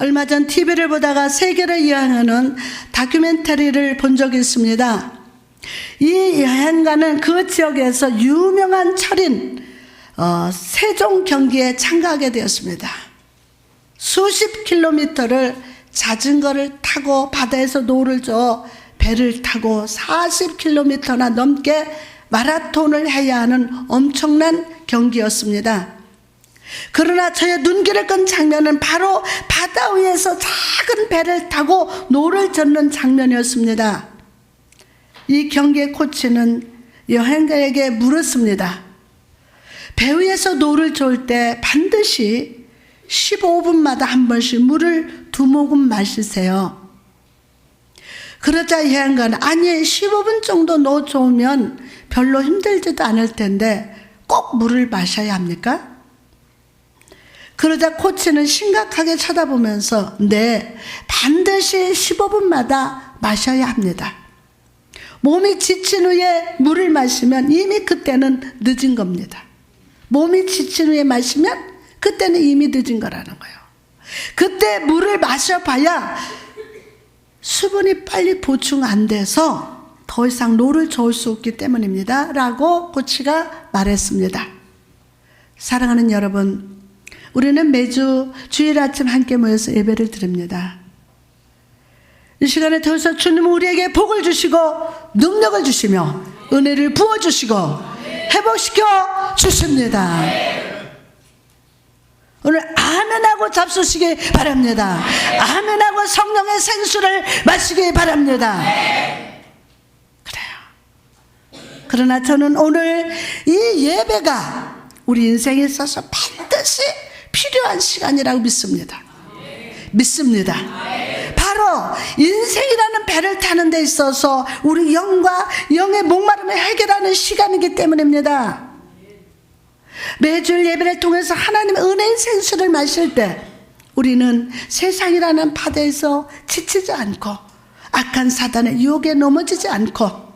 얼마 전 TV를 보다가 세계를 여행하는 다큐멘터리를 본 적이 있습니다. 이 여행가는 그 지역에서 유명한 철인 세종 경기에 참가하게 되었습니다. 수십 킬로미터를 자전거를 타고 바다에서 노를 저어 배를 타고 40킬로미터나 넘게 마라톤을 해야 하는 엄청난 경기였습니다. 그러나 저의 눈길을 끈 장면은 바로 바다 위에서 작은 배를 타고 노를 젓는 장면이었습니다. 이 경기의 코치는 여행가에게 물었습니다. 배 위에서 노를 저을 때 반드시 15분마다 한 번씩 물을 2모금 마시세요. 그러자 여행가는 아니 15분 정도 노 저으면 별로 힘들지도 않을 텐데 꼭 물을 마셔야 합니까? 그러자 코치는 심각하게 쳐다보면서 네, 반드시 15분마다 마셔야 합니다. 몸이 지친 후에 물을 마시면 이미 그때는 늦은 겁니다. 몸이 지친 후에 마시면 그때는 이미 늦은 거라는 거예요. 그때 물을 마셔봐야 수분이 빨리 보충 안 돼서 더 이상 노를 저을 수 없기 때문입니다. 라고 코치가 말했습니다. 사랑하는 여러분, 우리는 매주 주일 아침 함께 모여서 예배를 드립니다. 이 시간에 더해서 주님은 우리에게 복을 주시고 능력을 주시며 은혜를 부어주시고 회복시켜 주십니다. 오늘 아멘하고 잡수시기 바랍니다. 아멘하고 성령의 생수를 마시기 바랍니다. 그래요. 그러나 저는 오늘 이 예배가 우리 인생에 있어서 반드시 필요한 시간이라고 믿습니다. 믿습니다. 바로 인생이라는 배를 타는 데 있어서 우리 영과 영의 목마름을 해결하는 시간이기 때문입니다. 매주 예배를 통해서 하나님의 은혜의 생수를 마실 때 우리는 세상이라는 바다에서 지치지 않고 악한 사단의 유혹에 넘어지지 않고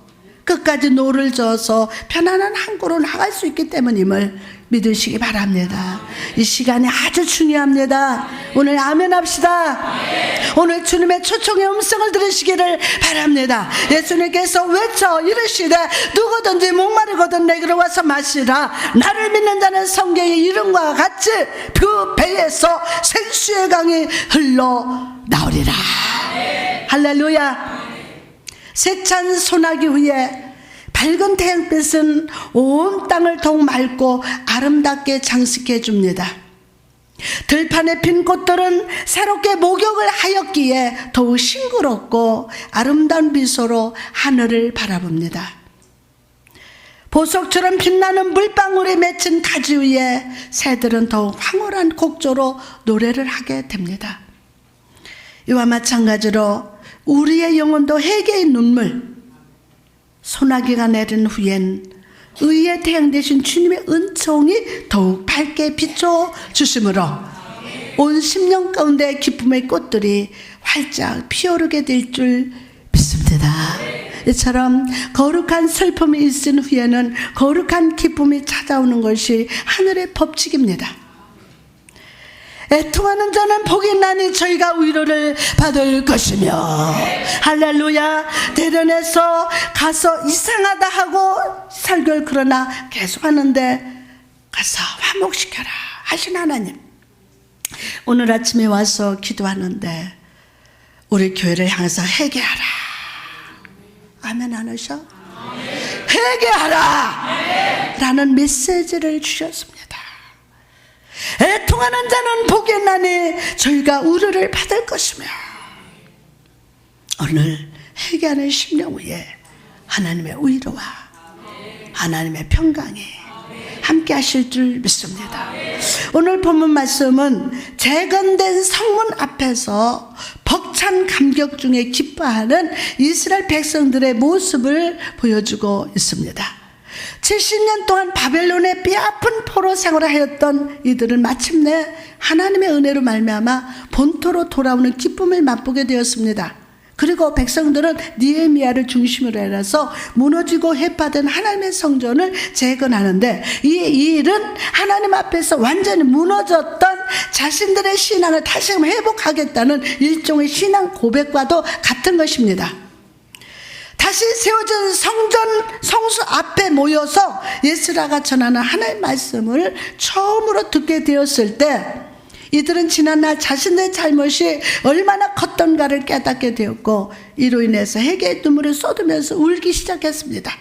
끝까지 노를 저어서 편안한 항구로 나갈 수 있기 때문임을 믿으시기 바랍니다. 이 시간이 아주 중요합니다. 오늘 아멘 합시다. 오늘 주님의 초청의 음성을 들으시기를 바랍니다. 예수님께서 외쳐 이르시되 누구든지 목마르거든 내게로 와서 마시라. 나를 믿는 자는 성경의 이름과 같이 그 배에서 생수의 강이 흘러나오리라. 할렐루야. 세찬 소나기 후에 밝은 태양빛은 온 땅을 더욱 맑고 아름답게 장식해 줍니다. 들판의 핀 꽃들은 새롭게 목욕을 하였기에 더욱 싱그럽고 아름다운 미소로 하늘을 바라봅니다. 보석처럼 빛나는 물방울에 맺힌 가지 위에 새들은 더욱 황홀한 곡조로 노래를 하게 됩니다. 이와 마찬가지로 우리의 영혼도 회개의 눈물, 소나기가 내린 후엔 의의 태양 대신 주님의 은총이 더욱 밝게 비춰 주심으로 온 심령 가운데 기쁨의 꽃들이 활짝 피어오르게 될 줄 믿습니다. 이처럼 거룩한 슬픔이 있은 후에는 거룩한 기쁨이 찾아오는 것이 하늘의 법칙입니다. 애통하는 자는 복이 있나니 저희가 위로를 받을 것이며 할렐루야. 대련에서 가서 이상하다 하고 설교를 그러나 계속하는데 가서 화목시켜라 하신 하나님, 오늘 아침에 와서 기도하는데 우리 교회를 향해서 회개하라. 아멘 안 하셔? 회개하라 라는 메시지를 주셨습니다. 애통하는 자는 복이 있나니 저희가 우려를 받을 것이며 오늘 회개하는 심령 위에 하나님의 위로와 하나님의 평강이 함께 하실 줄 믿습니다. 오늘 본문 말씀은 재건된 성문 앞에서 벅찬 감격 중에 기뻐하는 이스라엘 백성들의 모습을 보여주고 있습니다. 70년 동안 바벨론의 뼈아픈 포로 생활을 하였던 이들은 마침내 하나님의 은혜로 말미암아 본토로 돌아오는 기쁨을 맛보게 되었습니다. 그리고 백성들은 느헤미야를 중심으로 해서 무너지고 해파된 하나님의 성전을 재건하는데 이 일은 하나님 앞에서 완전히 무너졌던 자신들의 신앙을 다시금 회복하겠다는 일종의 신앙 고백과도 같은 것입니다. 다시 세워진 성수 앞에 모여서 예수라가 전하는 하나님의 말씀을 처음으로 듣게 되었을 때 이들은 지난날 자신의 잘못이 얼마나 컸던가를 깨닫게 되었고 이로 인해서 회개의 눈물을 쏟으면서 울기 시작했습니다.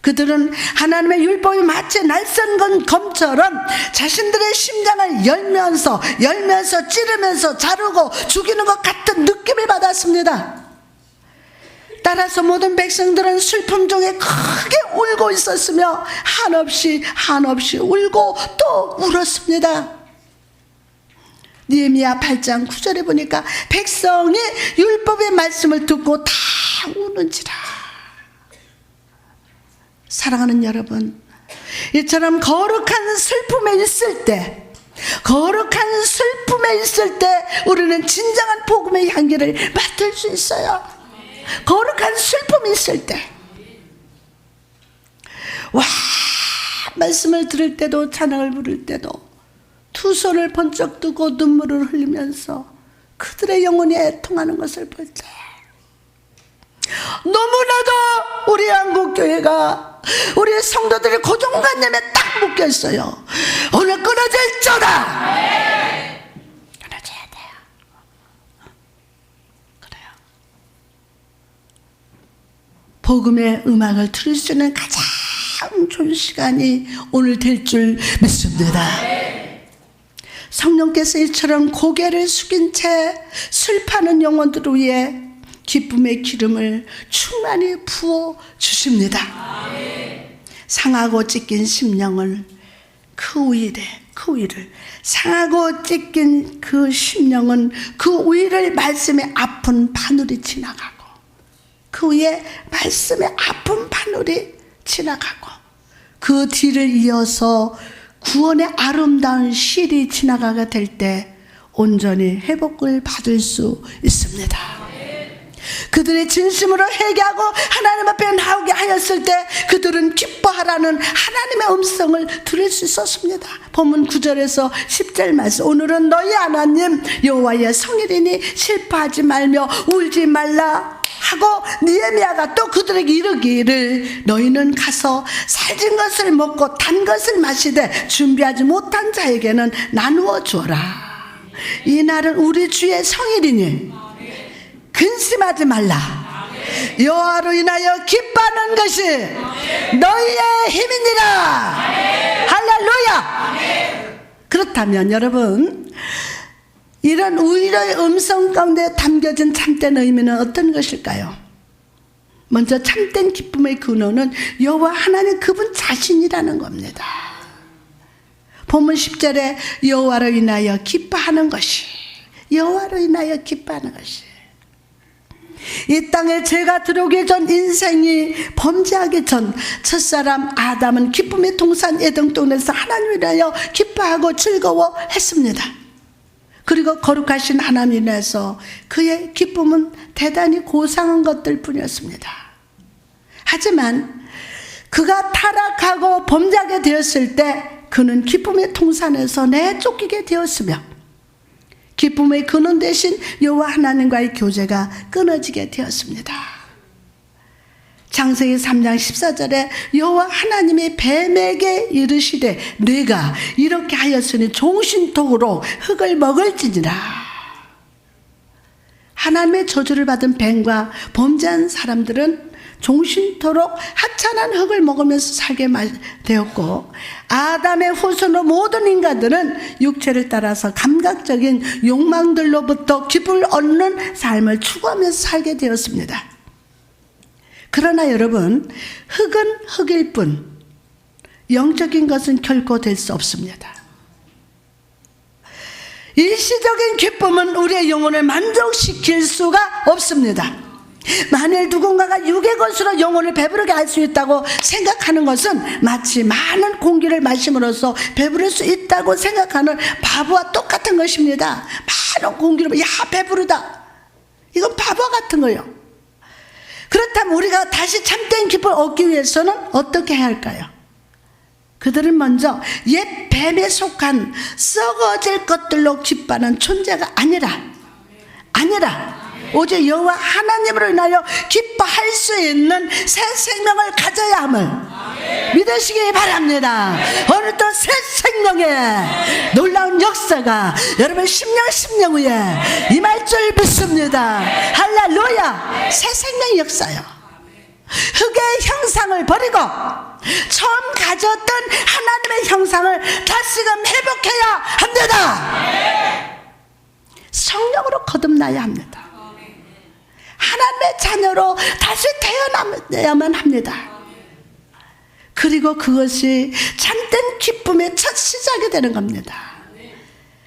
그들은 하나님의 율법이 마치 날쌘 검처럼 자신들의 심장을 열면서 찌르면서 자르고 죽이는 것 같은 느낌을 받았습니다. 따라서 모든 백성들은 슬픔 중에 크게 울고 있었으며 한없이 울고 또 울었습니다. 느헤미야 8장 9절에 보니까 백성이 율법의 말씀을 듣고 다 우는지라. 사랑하는 여러분, 이처럼 거룩한 슬픔에 있을 때 우리는 진정한 복음의 향기를 맡을 수 있어요. 거룩한 슬픔이 있을 때, 말씀을 들을 때도 찬양을 부를 때도 두 손을 번쩍 뜨고 눈물을 흘리면서 그들의 영혼이 애통하는 것을 볼 때 너무나도 우리 한국교회가 우리 성도들이 고정관념에 딱 묶여있어요. 오늘 끊어질저다. 끊어져야 돼요. 그래요. 복음의 음악을 들을 수 있는 가장 좋은 시간이 오늘 될 줄 믿습니다. 성령께서 이처럼 고개를 숙인 채 슬퍼하는 영혼들을 위해 기쁨의 기름을 충만히 부어 주십니다. 상하고 찢긴 심령을 상하고 찢긴 그 심령은 그 위를 말씀의 아픈 바늘이 지나가고 그 위에 말씀의 아픈 바늘이 지나가고 그 뒤를 이어서 구원의 아름다운 실이 지나가게 될 때 온전히 회복을 받을 수 있습니다. 그들이 진심으로 회개하고 하나님 앞에 나오게 하였을 때 그들은 기뻐하라는 하나님의 음성을 들을 수 있었습니다. 본문 9절에서 10절 말씀, 오늘은 너희 하나님 여호와의 성일이니 슬퍼하지 말며 울지 말라 하고 느헤미야가 또 그들에게 이르기를 너희는 가서 살진 것을 먹고 단 것을 마시되 준비하지 못한 자에게는 나누어 주어라. 이 날은 우리 주의 성일이니 근심하지 말라. 여호와로 인하여 기뻐하는 것이 너희의 힘이니라. 할렐루야. 그렇다면 여러분, 이런 우리의 음성 가운데 담겨진 참된 의미는 어떤 것일까요? 먼저 참된 기쁨의 근원은 여호와 하나님 그분 자신이라는 겁니다. 본문 10절에 여호와로 인하여 기뻐하는 것이, 여호와로 인하여 기뻐하는 것이, 이 땅에 죄가 들어오기 전, 인생이 범죄하기 전 첫사람 아담은 기쁨의 동산 에덴 동네에서 하나님을 위하여 기뻐하고 즐거워했습니다. 그리고 거룩하신 하나님 인해서 그의 기쁨은 대단히 고상한 것들 뿐이었습니다. 하지만 그가 타락하고 범죄하게 되었을 때 그는 기쁨의 통산에서 내쫓기게 되었으며 기쁨의 근원 대신 여호와 하나님과의 교제가 끊어지게 되었습니다. 창세기 3장 14절에 여호와 하나님이 뱀에게 이르시되 내가 이렇게 하였으니 종신토로 흙을 먹을지니라. 하나님의 저주를 받은 뱀과 범죄한 사람들은 종신토록 하찮은 흙을 먹으면서 살게 되었고, 아담의 후손으로 모든 인간들은 육체를 따라서 감각적인 욕망들로부터 기쁨을 얻는 삶을 추구하면서 살게 되었습니다. 그러나 여러분, 흙은 흙일 뿐 영적인 것은 결코 될 수 없습니다. 일시적인 기쁨은 우리의 영혼을 만족시킬 수가 없습니다. 만일 누군가가 육의 것으로 영혼을 배부르게 할 수 있다고 생각하는 것은 마치 많은 공기를 마심으로써 배부를 수 있다고 생각하는 바보와 똑같은 것입니다. 많은 공기를, 야, 배부르다. 이건 바보 같은 거예요. 그렇다면 우리가 다시 참된 기쁨을 얻기 위해서는 어떻게 해야 할까요? 그들은 먼저 옛 뱀에 속한 썩어질 것들로 기뻐하는 존재가 아니라 오직 여호와 하나님으로 인하여 기뻐할 수 있는 새 생명을 가져야 함을 믿으시기 바랍니다. 오늘도 새 생명의 놀라운 역사가 여러분 10년 후에 임할 줄 믿습니다. 할렐루야. 새 생명의 역사요. 흙의 형상을 버리고 처음 가졌던 하나님의 형상을 다시금 회복해야 합니다. 성령으로 거듭나야 합니다. 하나님의 자녀로 다시 태어나야만 합니다. 그리고 그것이 참된 기쁨의 첫 시작이 되는 겁니다.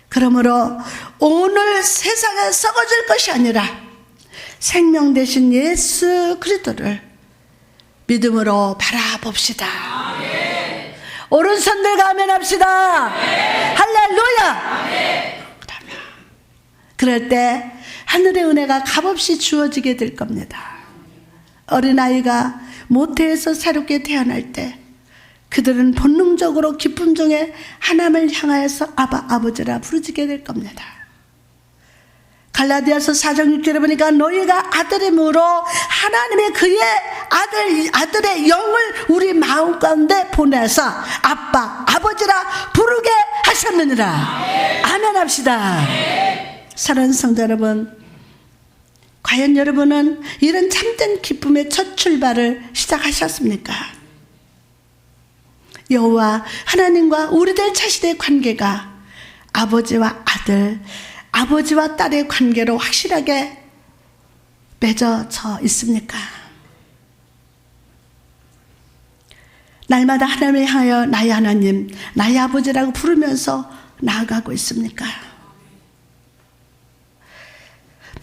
그러므로 오늘 세상에 썩어질 것이 아니라 생명 되신 예수 그리스도를 믿음으로 바라봅시다. 오른손 들고 아멘합시다. 할렐루야. 그럴 때 하늘의 은혜가 값없이 주어지게 될 겁니다. 어린아이가 모태에서 새롭게 태어날 때 그들은 본능적으로 기쁨 중에 하나님을 향하여서 아바 아버지라 부르짖게 될 겁니다. 갈라디아서 4장 6절에 보니까 너희가 아들임으로 하나님의 그의 아들의 영을 우리 마음 가운데 보내서 아빠 아버지라 부르게 하셨느니라. 아멘 합시다. 사랑하는 성도 여러분, 과연 여러분은 이런 참된 기쁨의 첫 출발을 시작하셨습니까? 여호와 하나님과 우리들 자신의 관계가 아버지와 아들, 아버지와 딸의 관계로 확실하게 맺어져 있습니까? 날마다 하나님을 향하여 나의 하나님, 나의 아버지라고 부르면서 나아가고 있습니까?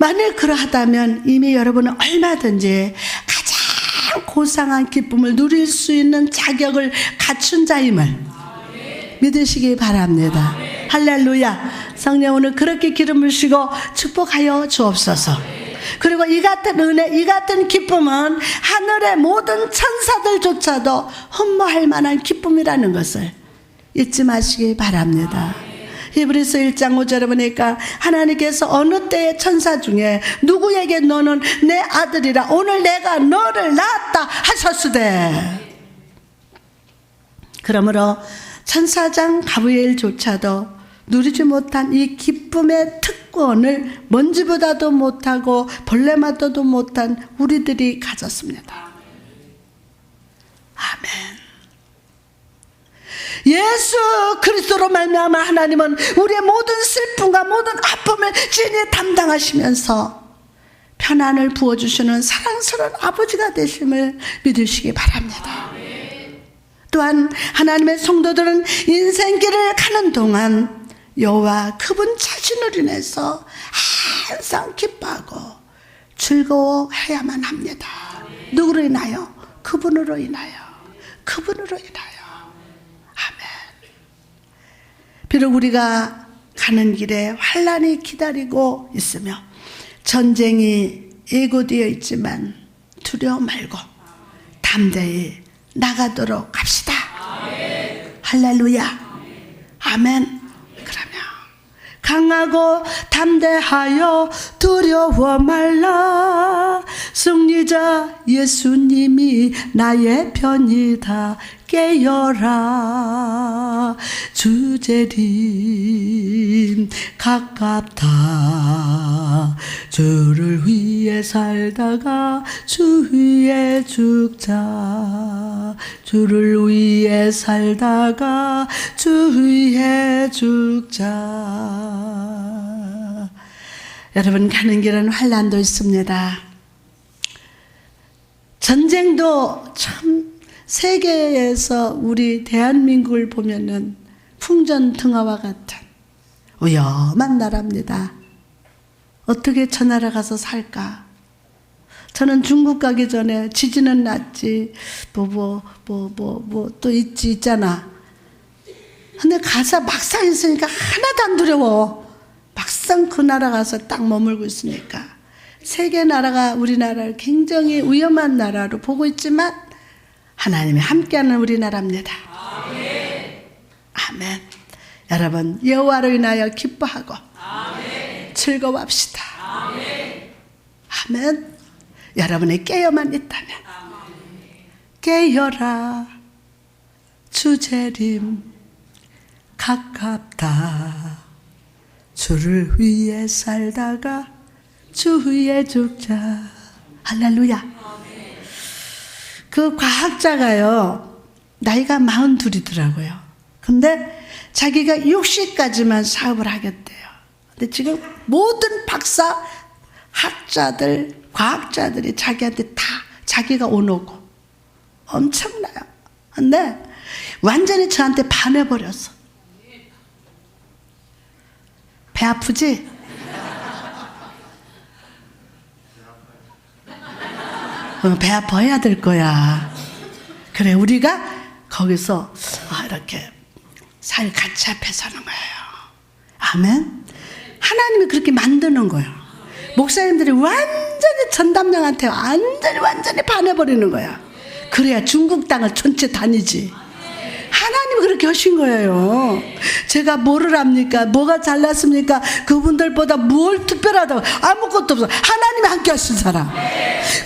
만일 그러하다면 이미 여러분은 얼마든지 가장 고상한 기쁨을 누릴 수 있는 자격을 갖춘 자임을 믿으시기 바랍니다. 할렐루야. 성령 오늘 그렇게 기름 부으시고 축복하여 주옵소서. 그리고 이 같은 은혜, 이 같은 기쁨은 하늘의 모든 천사들조차도 흠모할 만한 기쁨이라는 것을 잊지 마시기 바랍니다. 히브리서 1장 5절에 보니까 하나님께서 어느 때의 천사 중에 누구에게 너는 내 아들이라 오늘 내가 너를 낳았다 하셨으되. 그러므로 천사장 가브리엘조차도 누리지 못한 이 기쁨의 특권을 먼지보다도 못하고 벌레마다도 못한 우리들이 가졌습니다. 아멘. 예수 그리스도로 말미암아 하나님은 우리의 모든 슬픔과 모든 아픔을 진히 담당하시면서 편안을 부어주시는 사랑스러운 아버지가 되심을 믿으시기 바랍니다. 또한 하나님의 성도들은 인생길을 가는 동안 여호와 그분 자신을 인해서 항상 기뻐하고 즐거워해야만 합니다. 누구로 인하여? 그분으로 인하여. 그분으로 인하여. 비록 우리가 가는 길에 환난이 기다리고 있으며 전쟁이 예고되어 있지만 두려워 말고 담대히 나가도록 합시다. 할렐루야. 아멘. 그러면 강하고 담대하여 두려워 말라. 승리자 예수님이 나의 편이다. 깨어라. 주재림 가깝다. 주를 위해 살다가 주 위에 죽자. 주를 위해 살다가 주 위에 죽자. 여러분, 가는 길은 환난도 있습니다. 전쟁도 참 세계에서 우리 대한민국을 보면은 풍전등화와 같은 위험한 나라입니다. 어떻게 저 나라 가서 살까? 저는 중국 가기 전에 지진은 났지, 또 있잖아. 근데 가서 막상 있으니까 하나도 안 두려워. 막상 그 나라 가서 딱 머물고 있으니까. 세계 나라가 우리나라를 굉장히 위험한 나라로 보고 있지만 하나님이 함께하는 우리나라입니다. 아멘. 여러분 여호와로 인하여 기뻐하고 즐거워합시다. 아멘. 여러분의 깨어만 있다면 깨어라 주 재림 가깝다. 주를 위해 살다가 주 위에 죽자. 할렐루야. 그 과학자가요 나이가 42이더라고요. 근데 자기가 60까지만 사업을 하겠대요. 근데 지금 모든 박사 학자들 과학자들이 자기한테 다 자기가 오너고 엄청나요. 근데 완전히 저한테 반해버렸어. 배 아프지? 배 아파해야 될 거야. 그래 우리가 거기서 이렇게 살 같이 앞에 서는 거예요. 아멘. 하나님이 그렇게 만드는 거예요. 목사님들이 완전히 전담령한테 완전히 반해버리는 거야. 그래야 중국 땅을 전체 다니지. 하나님이 그렇게 하신 거예요. 제가 뭐를 합니까? 뭐가 잘났습니까? 그분들보다 뭘 특별하다고? 아무것도 없어. 하나님이 함께 하신 사람.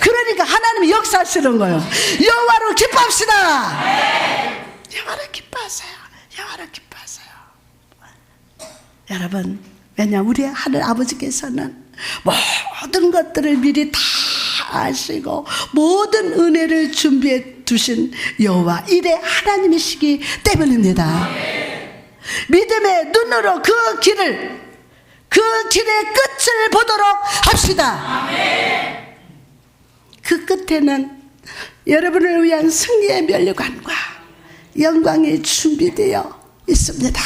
그러니까 하나님이 역사하시는 거예요. 여호와로 기뻐합시다. 여호와로 기뻐하세요. 여호와로 기뻐하세요. 여러분, 왜냐 우리 하늘 아버지께서는 모든 것들을 미리 다 아시고 모든 은혜를 준비해 두신 여호와 이래 하나님이시기 때문입니다. 믿음의 눈으로 그 길의 끝을 보도록 합시다. 그 끝에는 여러분을 위한 승리의 면류관과 영광이 준비되어 있습니다.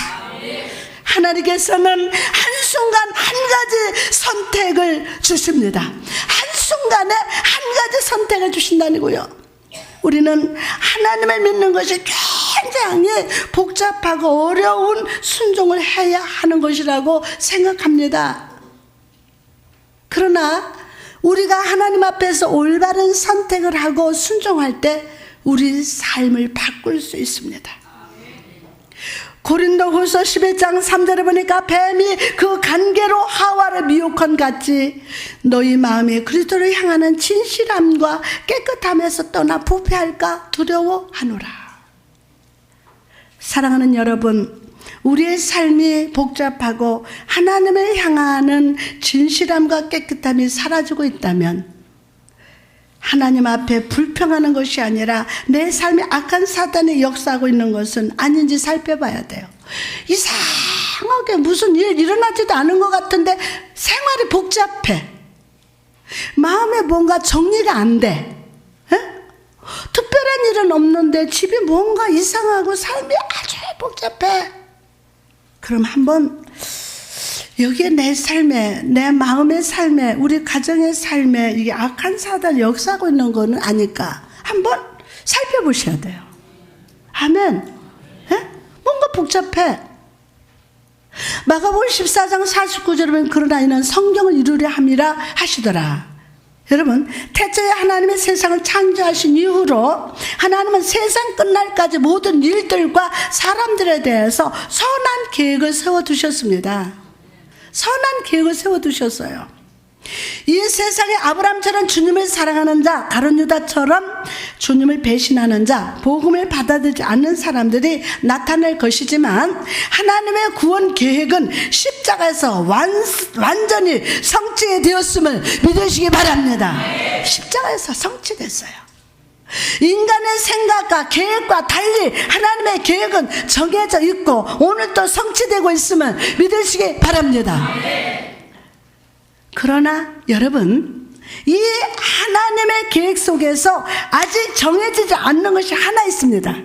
하나님께서는 한순간 한 가지 선택을 주십니다. 한순간에 한 가지 선택을 주신다니고요. 우리는 하나님을 믿는 것이 굉장히 복잡하고 어려운 순종을 해야 하는 것이라고 생각합니다. 그러나 우리가 하나님 앞에서 올바른 선택을 하고 순종할 때 우리 삶을 바꿀 수 있습니다. 고린도후서 11장 3절에 보니까 뱀이 그 간계로 하와를 미혹한 같이 너희 마음이 그리스도를 향하는 진실함과 깨끗함에서 떠나 부패할까 두려워하노라. 사랑하는 여러분, 우리의 삶이 복잡하고 하나님을 향하는 진실함과 깨끗함이 사라지고 있다면 하나님 앞에 불평하는 것이 아니라 내 삶에 악한 사단이 역사하고 있는 것은 아닌지 살펴봐야 돼요. 이상하게 무슨 일 일어나지도 않은 것 같은데 생활이 복잡해. 마음에 뭔가 정리가 안 돼. 특별한 일은 없는데 집이 뭔가 이상하고 삶이 아주 복잡해. 그럼 한번 여기에 내 삶에, 내 마음의 삶에, 우리 가정의 삶에 이게 악한 사단이 역사하고 있는 거는 아닐까? 한번 살펴보셔야 돼요. 아멘. 뭔가 복잡해. 마가복음 14장 49절에 보면 그러나 이는 성경을 이루려 함이라 하시더라. 여러분, 태초에 하나님의 세상을 창조하신 이후로 하나님은 세상 끝날까지 모든 일들과 사람들에 대해서 선한 계획을 세워두셨습니다. 선한 계획을 세워두셨어요. 이 세상에 아브라함처럼 주님을 사랑하는 자, 가룟 유다처럼 주님을 배신하는 자, 복음을 받아들이지 않는 사람들이 나타날 것이지만 하나님의 구원 계획은 십자가에서 완전히 성취되었음을 믿으시기 바랍니다. 십자가에서 성취됐어요. 인간의 생각과 계획과 달리 하나님의 계획은 정해져 있고 오늘도 성취되고 있음을 믿으시기 바랍니다. 그러나 여러분, 이 하나님의 계획 속에서 아직 정해지지 않는 것이 하나 있습니다.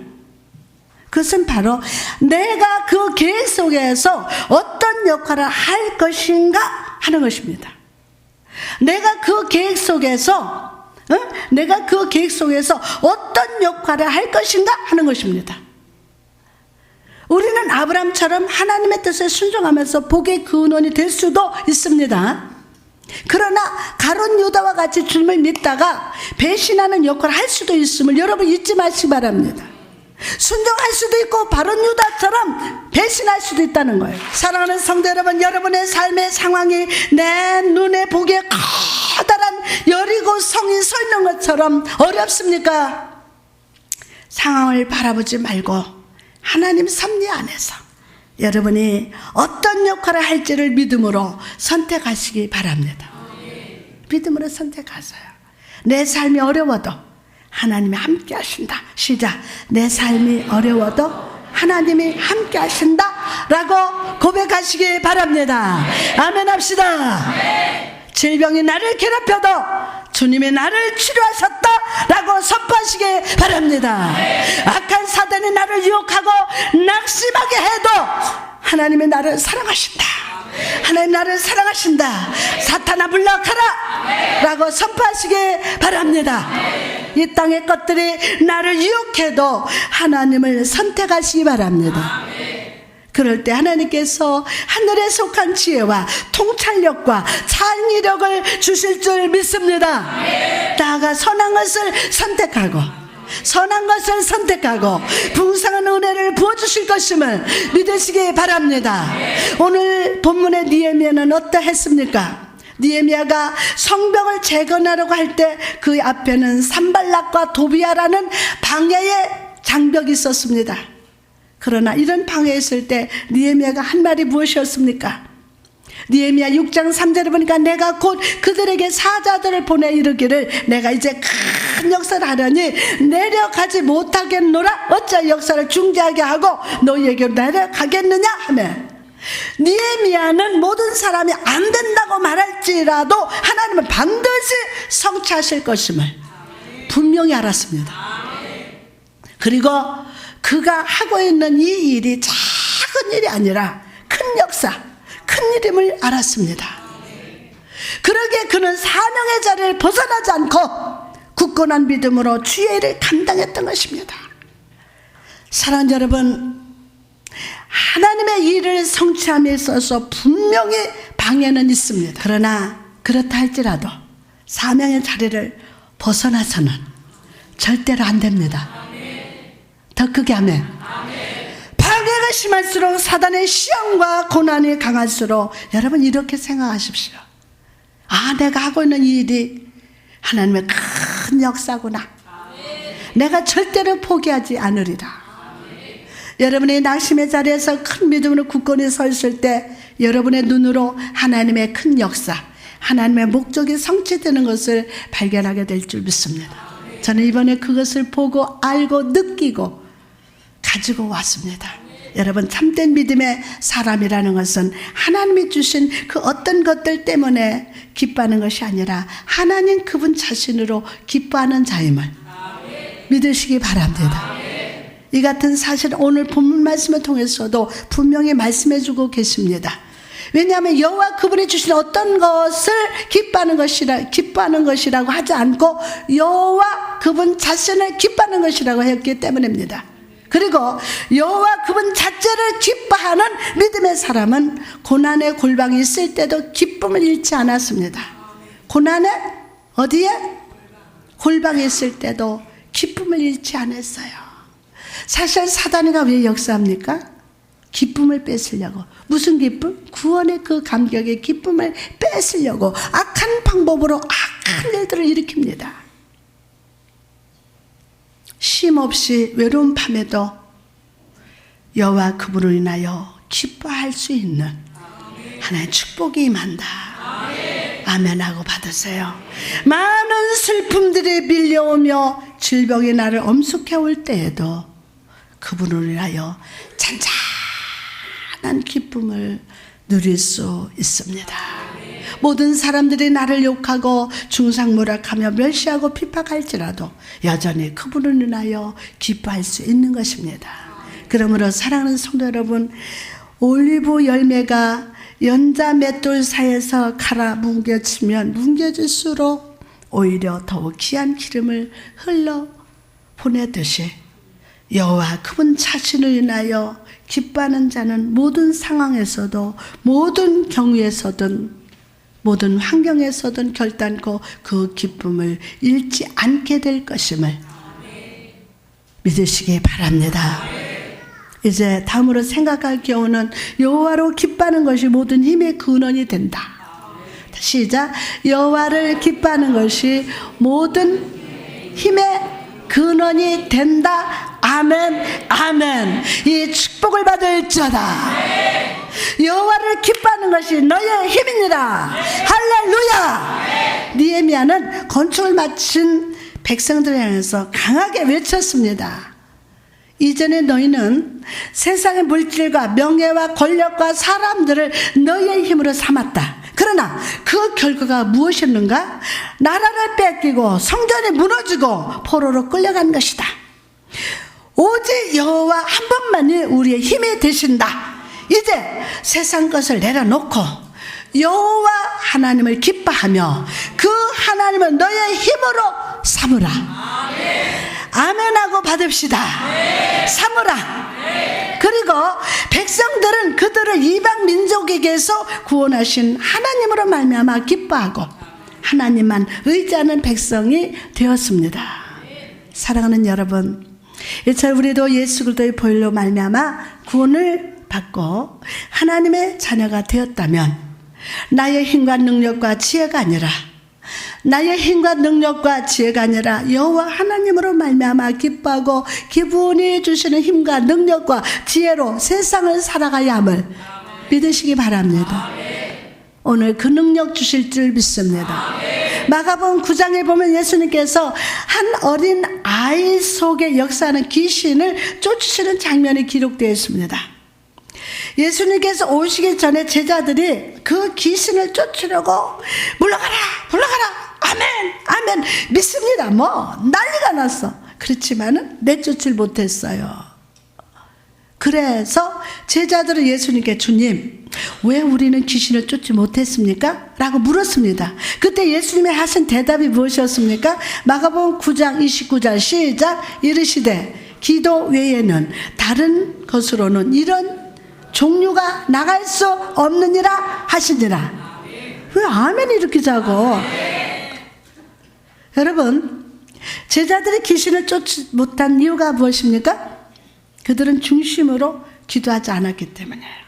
그것은 바로 내가 그 계획 속에서 어떤 역할을 할 것인가 하는 것입니다. 내가 그 계획 속에서 어떤 역할을 할 것인가 하는 것입니다. 우리는 아브라함처럼 하나님의 뜻에 순종하면서 복의 근원이 될 수도 있습니다. 그러나 가룟 유다와 같이 주님을 믿다가 배신하는 역할을 할 수도 있음을 여러분 잊지 마시기 바랍니다. 순종할 수도 있고 바른 유다처럼 배신할 수도 있다는 거예요. 사랑하는 성도 여러분, 여러분의 삶의 상황이 내 눈에 보기에 커다란 여리고 성이 서 있는 것처럼 어렵습니까? 상황을 바라보지 말고 하나님 섭리 안에서 여러분이 어떤 역할을 할지를 믿음으로 선택하시기 바랍니다. 믿음으로 선택하세요. 내 삶이 어려워도 하나님이 함께 하신다. 시작. 내 삶이 어려워도 하나님이 함께 하신다 라고 고백하시기 바랍니다. 아멘 합시다. 질병이 나를 괴롭혀도 주님이 나를 치료하셨다 라고 선포하시기 바랍니다. 악한 사단이 나를 유혹하고 낙심하게 해도 하나님이 나를 사랑하신다. 하나님 나를 사랑하신다. 사탄아 물러가라 라고 선포하시기 바랍니다. 이 땅의 것들이 나를 유혹해도 하나님을 선택하시기 바랍니다. 그럴 때 하나님께서 하늘에 속한 지혜와 통찰력과 창의력을 주실 줄 믿습니다. 나아가 선한 것을 선택하고 풍성한 은혜를 부어주실 것임을 믿으시기 바랍니다. 오늘 본문의 느헤미야는 어떠했습니까? 느헤미야가 성벽을 재건하려고 할 때 그 앞에는 산발락과 도비아라는 방해의 장벽이 있었습니다. 그러나 이런 방해에 있을 때 느헤미야가 한 말이 무엇이었습니까? 느헤미야 6장 3절에 보니까 내가 곧 그들에게 사자들을 보내 이르기를 내가 이제 큰 역사를 하려니 내려가지 못하겠노라. 어찌 역사를 중지하게 하고 너희에게로 내려가겠느냐 하며, 느헤미야는 모든 사람이 안 된다고 말할지라도 하나님은 반드시 성취하실 것임을 분명히 알았습니다. 그리고 그가 하고 있는 이 일이 작은 일이 아니라 큰 역사, 큰 일임을 알았습니다. 그러기에 그는 사명의 자리를 벗어나지 않고 굳건한 믿음으로 주의 일을 감당했던 것입니다. 사랑하는 여러분, 하나님의 일을 성취함에 있어서 분명히 방해는 있습니다. 그러나 그렇다 할지라도 사명의 자리를 벗어나서는 절대로 안 됩니다. 더 크게 하면, 방해가 심할수록 사단의 시험과 고난이 강할수록 여러분 이렇게 생각하십시오. 아, 내가 하고 있는 이 일이 하나님의 큰 역사구나. 내가 절대로 포기하지 않으리라. 여러분의 낙심의 자리에서 큰 믿음으로 굳건히 서 있을 때 여러분의 눈으로 하나님의 큰 역사, 하나님의 목적이 성취되는 것을 발견하게 될 줄 믿습니다. 저는 이번에 그것을 보고 알고 느끼고 가지고 왔습니다. 여러분, 참된 믿음의 사람이라는 것은 하나님이 주신 그 어떤 것들 때문에 기뻐하는 것이 아니라 하나님 그분 자신으로 기뻐하는 자임을 믿으시기 바랍니다. 이 같은 사실은 오늘 본문 말씀을 통해서도 분명히 말씀해 주고 계십니다. 왜냐하면 여호와 그분이 주신 어떤 것을 기뻐하는 것이라고 하지 않고 여호와 그분 자신을 기뻐하는 것이라고 했기 때문입니다. 그리고 여호와 그분 자체를 기뻐하는 믿음의 사람은 고난의 골방이 있을 때도 기쁨을 잃지 않았습니다. 고난의 어디에? 골방에 있을 때도 기쁨을 잃지 않았어요. 사실 사단이가 왜 역사합니까? 기쁨을 뺏으려고. 무슨 기쁨? 구원의 그 감격의 기쁨을 뺏으려고 악한 방법으로 악한 일들을 일으킵니다. 쉼없이 외로운 밤에도 여호와 그분을 인하여 기뻐할 수 있는 하나님의 축복이 임한다. 아멘하고 받으세요. 많은 슬픔들이 밀려오며 질병이 나를 엄습해 올 때에도 그분을 인하여 잔잔한 기쁨을 누릴 수 있습니다. 모든 사람들이 나를 욕하고 중상모략하며 멸시하고 핍박할지라도 여전히 그분을 인하여 기뻐할 수 있는 것입니다. 그러므로 사랑하는 성도 여러분, 올리브 열매가 연자 맷돌 사이에서 갈아 뭉개지면 뭉개질수록 오히려 더욱 귀한 기름을 흘러 보내듯이 여호와 그분 자신을 인하여 기뻐하는 자는 모든 상황에서도 모든 경우에서든 모든 환경에서든 결단코 그 기쁨을 잃지 않게 될 것임을 믿으시기 바랍니다. 이제 다음으로 생각할 경우는 여호와로 기뻐하는 것이 모든 힘의 근원이 된다. 시작. 여호와를 기뻐하는 것이 모든 힘의 근원이 된다. 아멘, 아멘. 이 축복을 받을지어다. 여호와를 기뻐하는 것이 너의 힘이니라. 할렐루야. 느헤미야는 건축을 마친 백성들을 향해서 강하게 외쳤습니다. 이전에 너희는 세상의 물질과 명예와 권력과 사람들을 너희의 힘으로 삼았다. 그러나 그 결과가 무엇이었는가? 나라를 뺏기고 성전이 무너지고 포로로 끌려간 것이다. 오직 여호와 한 분만이 우리의 힘이 되신다. 이제 세상 것을 내려놓고 여호와 하나님을 기뻐하며 그 하나님을 너의 힘으로 삼으라. 아멘하고 받읍시다. 삼으라. 그리고 백성들은 그들을 이방 민족에게서 구원하신 하나님으로 말미암아 기뻐하고 하나님만 의지하는 백성이 되었습니다. 사랑하는 여러분, 이처 우리도 예수 그리스도의 보혈로 말미암아 구원을 받고 하나님의 자녀가 되었다면 나의 힘과 능력과 지혜가 아니라 나의 힘과 능력과 지혜가 아니라 여호와 하나님으로 말미암아 기뻐하고 기분이 주시는 힘과 능력과 지혜로 세상을 살아가야 함을 믿으시기 바랍니다. 오늘 그 능력 주실 줄 믿습니다. 마가복음 9장에 보면 예수님께서 한 어린 아이 속에 역사하는 귀신을 쫓으시는 장면이 기록되어 있습니다. 예수님께서 오시기 전에 제자들이 그 귀신을 쫓으려고 물러가라 물러가라 아멘 아멘 믿습니다. 뭐 난리가 났어. 그렇지만은 내쫓을 못했어요. 그래서 제자들은 예수님께 주님 왜 우리는 귀신을 쫓지 못했습니까? 라고 물었습니다. 그때 예수님이 하신 대답이 무엇이었습니까? 마가복음 9장 29절 시작. 이르시되 기도 외에는 다른 것으로는 이런 종류가 나갈 수 없느니라 하시니라. 왜 아멘 이렇게 자고? 여러분, 제자들이 귀신을 쫓지 못한 이유가 무엇입니까? 그들은 중심으로 기도하지 않았기 때문이에요.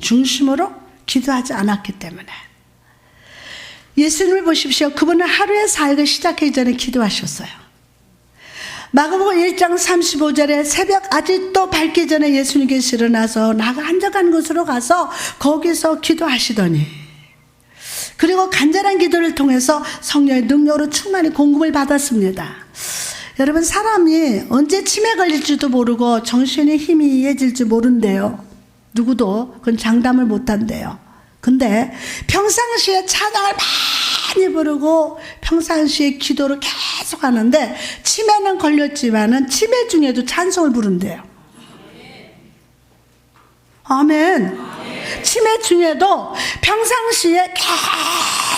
중심으로 기도하지 않았기 때문에. 예수님을 보십시오. 그분은 하루의 사역을 시작하기 전에 기도하셨어요. 마가복음 1장 35절에 새벽 아직도 밝기 전에 예수님께서 일어나서 나가 한적한 곳으로 가서 거기서 기도하시더니 그리고 간절한 기도를 통해서 성령의 능력으로 충만히 공급을 받았습니다. 여러분, 사람이 언제 치매 걸릴지도 모르고 정신이 희미해질지 모른대요. 누구도 그건 장담을 못한대요. 근데 평상시에 찬양을 많이 부르고 평상시에 기도를 계속 하는데 치매는 걸렸지만은 치매 중에도 찬송을 부른대요. 아멘. 치매 중에도 평상시에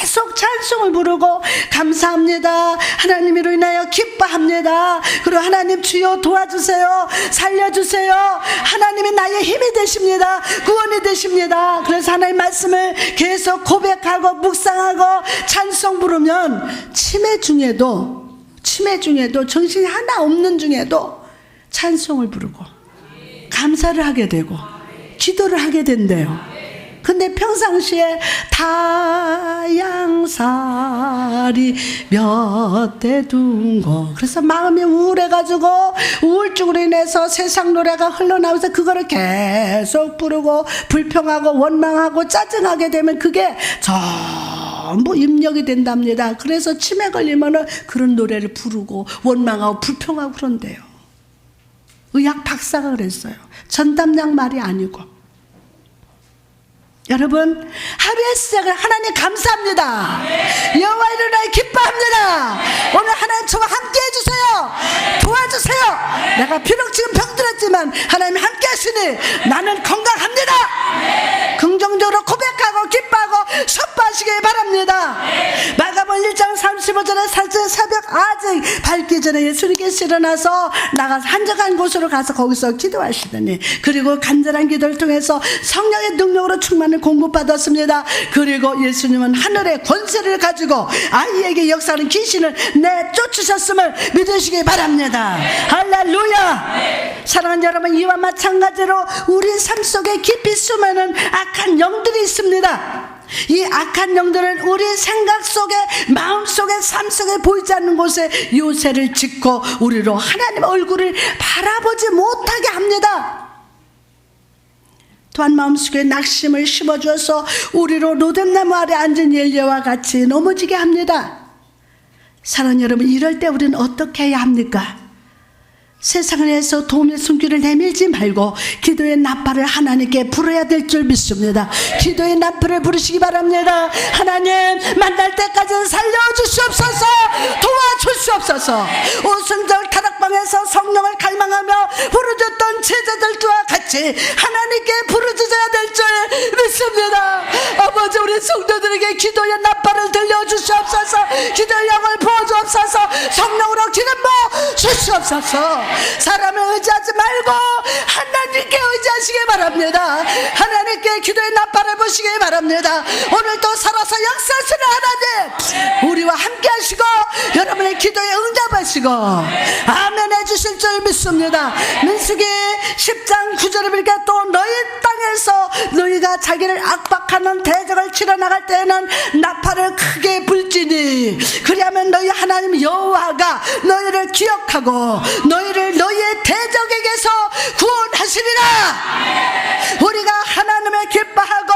계속 찬송을 부르고 감사합니다. 하나님으로 인하여 기뻐합니다. 그리고 하나님 주여 도와주세요. 살려주세요. 하나님이 나의 힘이 되십니다. 구원이 되십니다. 그래서 하나님 말씀을 계속 고백하고 묵상하고 찬송 부르면 치매 중에도 정신이 하나 없는 중에도 찬송을 부르고 감사를 하게 되고 기도를 하게 된대요. 근데 평상시에 다양살이 몇 대 둔고 그래서 마음이 우울해가지고 우울증으로 인해서 세상 노래가 흘러나오면서 그거를 계속 부르고 불평하고 원망하고 짜증하게 되면 그게 전부 입력이 된답니다. 그래서 치매 걸리면은 그런 노래를 부르고 원망하고 불평하고 그런대요. 의학 박사가 그랬어요. 전담약 말이 아니고. 여러분, 하루의 시작을 하나님 감사합니다. 여호와 이르노니 기뻐합니다. 오늘 하나님 저와 함께 해주세요. 도와주세요. 내가 비록 지금 병들었지만 하나님 함께 하시니 나는 건강합니다. 긍정적으로 고백하고 기뻐하고 선포하시길 바랍니다. 마가복음 1장 35 15절에 새벽 아직 밝기 전에 예수님께서 일어나서 나가서 한적한 곳으로 가서 거기서 기도하시더니, 그리고 간절한 기도를 통해서 성령의 능력으로 충만을 공급받았습니다. 그리고 예수님은 하늘의 권세를 가지고 아이에게 역사하는 귀신을 내쫓으셨음을 믿으시기 바랍니다. 할렐루야. 사랑하는 여러분, 이와 마찬가지로 우리 삶 속에 깊이 숨어있는 악한 영들이 있습니다. 이 악한 영들은 우리 생각 속에, 마음 속에, 삶 속에 보이지 않는 곳에 요새를 짓고 우리로 하나님의 얼굴을 바라보지 못하게 합니다. 또한 마음속에 낙심을 심어주어서 우리로 로뎀나무 아래 앉은 엘리야와 같이 넘어지게 합니다. 사랑하는 여러분, 이럴 때 우리는 어떻게 해야 합니까? 세상을 해서 도움의 손길을 내밀지 말고 기도의 나팔을 하나님께 불어야 될 줄 믿습니다. 기도의 나팔을 부르시기 바랍니다. 하나님, 만날 때까지 살려주시옵소서, 도와주시옵소서. 오순절 타락방에서 성령을 갈망하며 부르짖던 제자들과 같이 하나님께 부르짖어야 될 줄 믿습니다. 아버지, 우리 성도들에게 기도의 나팔을 들려주시옵소서, 기도의 영을 부어주옵소서, 성령으로 기름 부어 주시옵소서. 사람을 의지하지 말고 하나님께 의지하시기 바랍니다. 하나님께 기도의 나팔을 부시기 바랍니다. 오늘도 살아서 역사하시는 하나님, 우리와 함께 하시고 여러분의 기도에 응답하시고 아멘 해주실 줄 믿습니다. 민수기 10장 9절에 보니까 또 너희 땅에서 너희가 자기를 압박하는 대적을 치러 나갈 때에는 나팔을 크게 불지니 그리하면 너희 하나님 여호와가 너희를 기억하고 너희를 너희의 대적에게서 구원하시리라. 우리가 하나님을 기뻐하고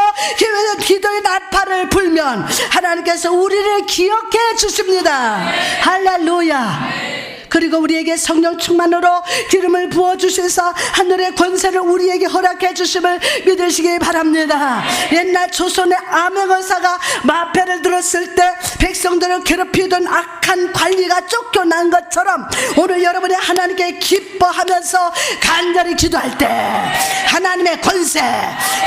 기도의 나팔을 불면 하나님께서 우리를 기억해 주십니다. 할렐루야. 그리고 우리에게 성령 충만으로 기름을 부어주셔서 하늘의 권세를 우리에게 허락해 주심을 믿으시기 바랍니다. 옛날 조선의 암행어사가 마패를 들었을 때 백성들을 괴롭히던 악한 관리가 쫓겨난 것처럼 오늘 여러분이 하나님께 기뻐하면서 간절히 기도할 때 하나님의 권세,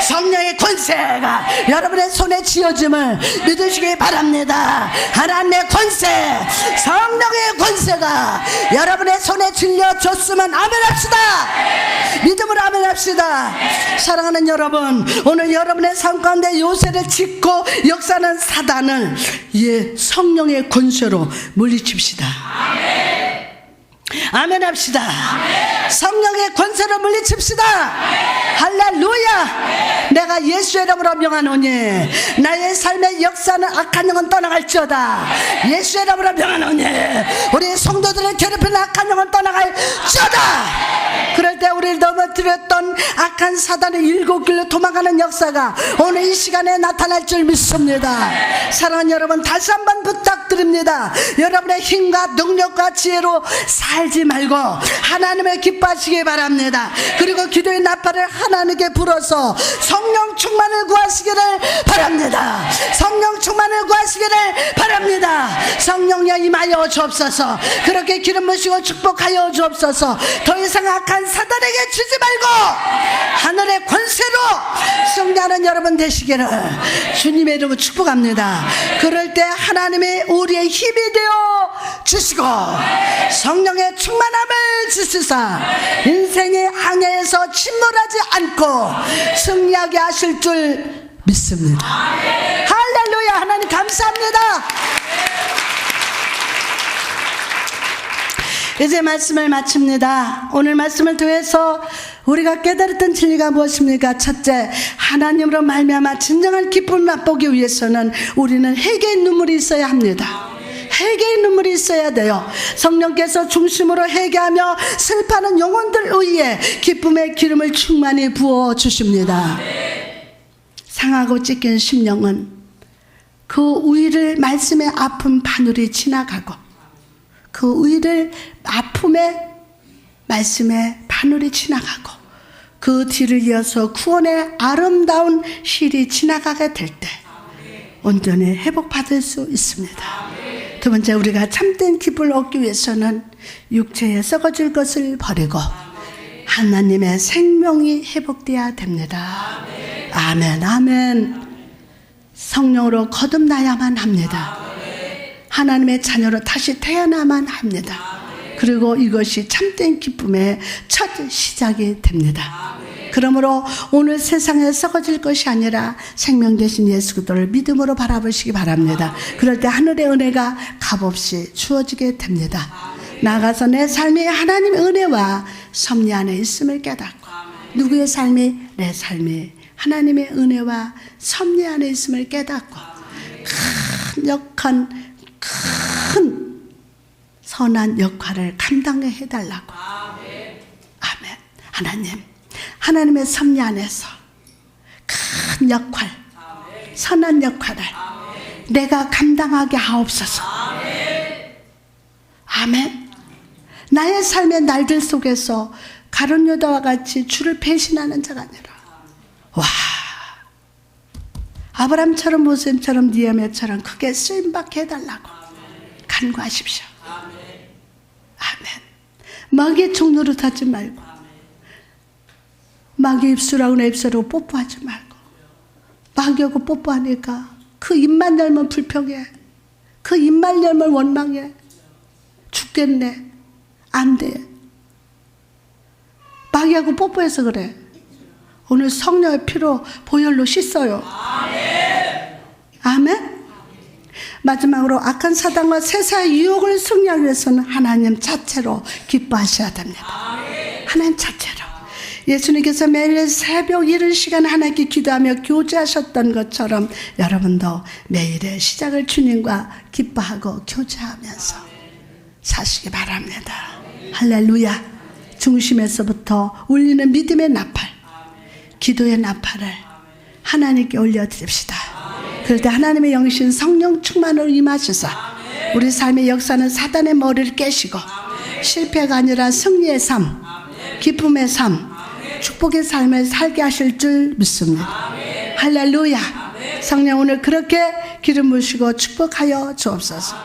성령의 권세가 여러분의 손에 쥐어짐을 믿으시기 바랍니다. 하나님의 권세, 성령의 권세가 여러분의 손에 들려줬으면 아멘합시다. 믿음으로 아멘합시다. 사랑하는 여러분, 오늘 여러분의 삶 가운데 요새를 짓고 역사하는 사단을 성령의 권세로 물리칩시다. 아멘 합시다. 성령의 권세로 물리칩시다. 할렐루야. 내가 예수의 이름으로 명하노니 나의 삶의 역사는 악한 영은 떠나갈지어다. 예수의 이름으로 명하노니 우리 성도들을 괴롭히는 악한 영은 떠나갈지어다. 그럴 때 우리를 넘어뜨렸던 악한 사단의 일곱 길로 도망가는 역사가 오늘 이 시간에 나타날 줄 믿습니다. 사랑하는 여러분, 다시 한번 부탁드립니다. 여러분의 힘과 능력과 지혜로 살지 말고 하나님을 기뻐하시기 바랍니다. 그리고 기도의 나팔을 하나님께 불어서 성령 충만을 구하시기를 바랍니다. 성령 충만을 구하시기를 바랍니다. 성령여 임하여 주옵소서. 그렇게 기름 부으시고 축복하여 주옵소서. 더 이상 악한 사단에게 주지 말고 하늘의 권세로 승리하는 여러분 되시기를 주님의 이름으로 축복합니다. 그럴 때 하나님이 우리의 힘이 되어 주시고 성령의 충만함을 주시사 인생의 항해에서 침몰하지 않고 승리하게 하실 줄 믿습니다. 할렐루야. 하나님 감사합니다. 이제 말씀을 마칩니다. 오늘 말씀을 통해서 우리가 깨달았던 진리가 무엇입니까? 첫째, 하나님으로 말미암아 진정한 기쁨을 맛보기 위해서는 우리는 회개의 눈물이 있어야 합니다. 회개의 눈물이 있어야 돼요. 성령께서 중심으로 회개하며 슬퍼하는 영혼들 위에 기쁨의 기름을 충만히 부어 주십니다. 상하고 찢긴 심령은 그 위를 말씀의 아픈 바늘이 지나가고 그 위를 아픔의 말씀의 바늘이 지나가고 그 뒤를 이어서 구원의 아름다운 실이 지나가게 될 때 온전히 회복받을 수 있습니다. 두 번째, 우리가 참된 기쁨을 얻기 위해서는 육체에 썩어질 것을 버리고 하나님의 생명이 회복되어야 됩니다. 아멘, 아멘. 성령으로 거듭나야만 합니다. 하나님의 자녀로 다시 태어나만 합니다. 그리고 이것이 참된 기쁨의 첫 시작이 됩니다. 그러므로 오늘 세상에 썩어질 것이 아니라 생명 되신 예수 그리스도를 믿음으로 바라보시기 바랍니다. 그럴 때 하늘의 은혜가 값없이 주어지게 됩니다. 나아가서 내 삶이 하나님의 은혜와 섭리 안에 있음을 깨닫고, 누구의 삶이? 내 삶이 하나님의 은혜와 섭리 안에 있음을 깨닫고 큰 선한 역할을 감당해 해달라고. 아멘. 하나님의 섭리 안에서 큰 역할, 선한 역할을 내가 감당하게 하옵소서. 아멘. 나의 삶의 날들 속에서 가룟 유다와 같이 주를 배신하는 자가 아니라, 와, 아브라함처럼 모셈처럼 니에미아처럼 크게 쓰임받게 해달라고 간구하십시오. 아멘. 마귀의 종노릇 하지 말고, 마귀 입술하고 내 입술하고 뽀뽀하지 말고, 마귀하고 뽀뽀하니까 그 입만 열면 불평해, 그 입만 열면 원망해, 죽겠네, 안 돼. 마귀하고 뽀뽀해서 그래. 오늘 성령의 피로 보혈로 씻어요. 아멘. 마지막으로 악한 사단과 세상의 유혹을 승리하기 위해서는 하나님 자체로 기뻐하셔야 됩니다. 하나님 자체로. 예수님께서 매일 새벽 이른 시간 하나님께 기도하며 교제하셨던 것처럼 여러분도 매일의 시작을 주님과 기뻐하고 교제하면서 사시기 바랍니다. 할렐루야. 중심에서부터 울리는 믿음의 나팔, 기도의 나팔을 하나님께 올려드립시다. 그럴 때 하나님의 영신 성령 충만으로 임하셔서 우리 삶의 역사는 사단의 머리를 깨시고 실패가 아니라 승리의 삶, 기쁨의 삶, 축복의 삶을 살게 하실 줄 믿습니다. 할렐루야. 성령 오늘 그렇게 기름 부으시고 축복하여 주옵소서.